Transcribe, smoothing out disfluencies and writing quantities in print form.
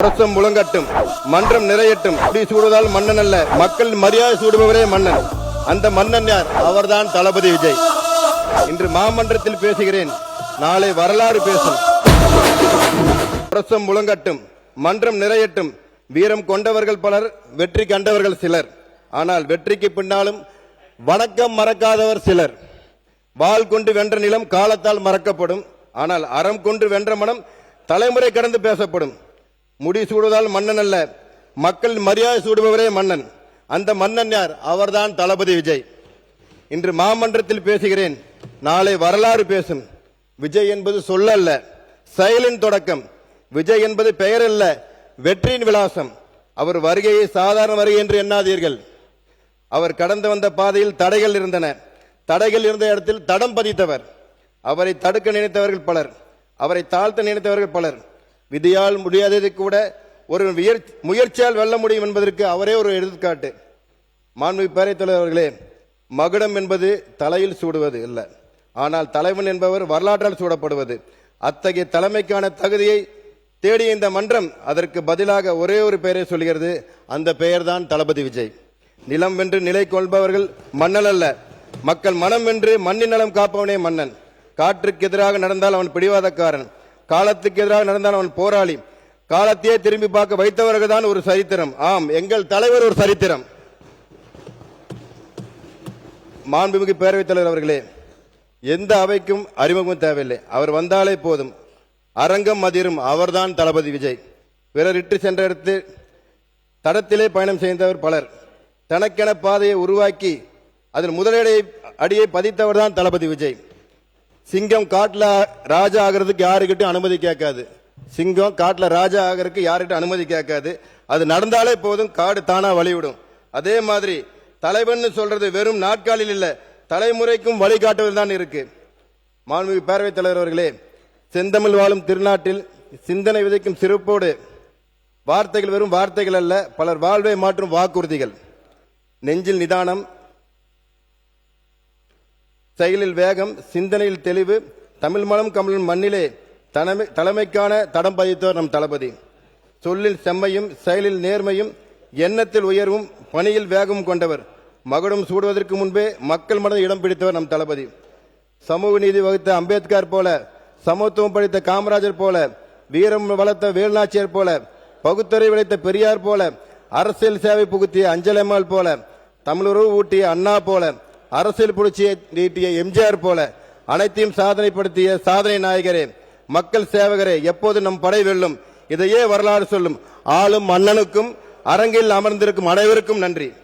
அரசம் முழங்கட்டும், மன்றம் நிறையட்டும். குடி சூடுவதால் மன்னன் அல்ல, மக்கள் மரியாதை சூடுபவரே மன்னன். அந்த மன்னன் யார்? அவர்தான் தளபதி விஜய். இன்று மாமன்றத்தில் பேசுகிறேன், நாளை வரலாறு பேசும். அரசம் முழங்கட்டும், மன்றம் நிறையட்டும். வீரம் கொண்டவர்கள் பலர், வெற்றி கண்டவர்கள் சிலர். ஆனால் வெற்றிக்கு பின்னாலும் வணக்கம் மறக்காதவர் சிலர். வாள் கொண்டு வென்ற நிலம் காலத்தால் மறக்கப்படும். ஆனால் அறம் கொண்டு வென்ற மனம் தலைமுறை கடந்து பேசப்படும். முடி சூடுவதால் மன்னன் அல்ல, மக்கள் மரியாதை சூடுபவரே மன்னன். அந்த மன்னன் யார்? அவர்தான் தளபதி விஜய். இன்று மாமன்றத்தில் பேசுகிறேன், நாளை வரலாறு பேசும். விஜய் என்பது சொல்லல்ல, செயலின் தொடக்கம். விஜய் என்பது பெயர் அல்ல, வெற்றியின் விலாசம். அவர் வருகையை சாதாரண வருகை என்று எண்ணாதீர்கள். அவர் கடந்து வந்த பாதையில் தடைகள் இருந்தன. தடைகள் இருந்த இடத்தில் தடம் பதித்தவர். அவரை தடுக்க நினைத்தவர்கள் பலர், அவரை தாழ்த்த நினைத்தவர்கள் பலர். விதியால் முடியாததை கூட ஒரு முயற்சியால் வெல்ல முடியும் என்பதற்கு அவரே ஒரு எடுத்துக்காட்டு. மாண்புமிகு பேரவைத் தலைவர் அவர்களே, மகுடம் என்பது தலையில் சூடுவது இல்லை, ஆனால் தலைவன் என்பவர் வரலாற்றால் சூடப்படுவது. அத்தகைய தலைமைக்கான தகுதியை தேடிய இந்த மன்றம் அதற்கு பதிலாக ஒரே ஒரு பெயரை சொல்கிறது. அந்த பெயர்தான் தளபதி விஜய். நிலம் வென்று நிலை கொள்பவர்கள் மன்னன் அல்ல, மக்கள் மனம் வென்று மண்ணின் நலம் காப்பவனே மன்னன். காற்றுக்கு எதிராக நடந்தால் அவன் பிடிவாதக்காரன், காலத்துக்கு எதிராக நடந்தால் அவன் போராளி. காலத்தையே திரும்பி பார்க்க வைத்தவர்கள் தான் ஒரு சரித்திரம். ஆம், எங்கள் தலைவர் ஒரு சரித்திரம். மாண்புமிகு பேரவைத் தலைவர் அவர்களே, எந்த அவைக்கும் அறிமுகம் தேவையில்லை, அவர் வந்தாலே போதும், அரங்கம் அதிரும். அவர்தான் தளபதி விஜய். பிறர் இட்டு சென்ற இடத்து தடத்திலே பயணம் செய்தவர் பலர். தனக்கென பாதையை உருவாக்கி அதில் அடியை பதித்தவர் தான் தளபதி விஜய். சிங்கம் காட்டுல ராஜா ஆகிறதுக்கு யாருக்கிட்ட அனுமதி கேட்காது. சிங்கம் காட்டுல ராஜா ஆகிறதுக்கு யாருக்கிட்ட அனுமதி கேட்காது. அது நடந்தாலே போதும், காடு தானா வழிவிடும். அதே மாதிரி தலைவன் சொல்றது வெறும் நாட்காலில் இல்ல, தலைமுறைக்கும் வழிகாட்டுவது தான் இருக்கு. மாண்புமிகு பேரவைத் தலைவர் அவர்களே, செந்தமிழ் வாழும் திருநாட்டில் சிந்தனை விதைக்கும் சிறப்போடு வார்த்தைகள் வெறும் வார்த்தைகள் அல்ல, பலர் வாழ்வை மாற்றும் வாக்குறுதிகள். நெஞ்சில் நிதானம், செயலில் வேகம், சிந்தனையில் தெளிவு, தமிழ் மனம் கமலும் மண்ணிலே தலைமைக்கான தடம் பதித்தவர் நம் தளபதி. சொல்லில் செம்மையும், செயலில் நேர்மையும், எண்ணத்தில் உயர்வும், பணியில் வேகமும் கொண்டவர். மகுடம் சூடுவதற்கு முன்பே மக்கள் மனதில் இடம் பிடித்தவர் நம் தளபதி. சமூக நீதி வகுத்த அம்பேத்கர் போல, சமத்துவம் படித்த காமராஜர் போல, வீரம் வளர்த்த வேலுநாச்சியர் போல, பகுத்தறிவு விளைத்த பெரியார் போல, அரசியல் சேவை புகுத்திய அஞ்சலம்மாள் போல, தமிழுறவு ஊட்டிய அண்ணா போல, அரசியல் புரட்சியை நீட்டிய எம்ஜிஆர் போல, அனைத்தையும் சாதனைப்படுத்திய சாதனை நாயகரே, மக்கள் சேவகரே, எப்போது நம் படை வெல்லும். இதையே வரலாறு சொல்லும். ஆளும் மன்னனுக்கும் அரங்கில் அமர்ந்திருக்கும் அனைவருக்கும் நன்றி.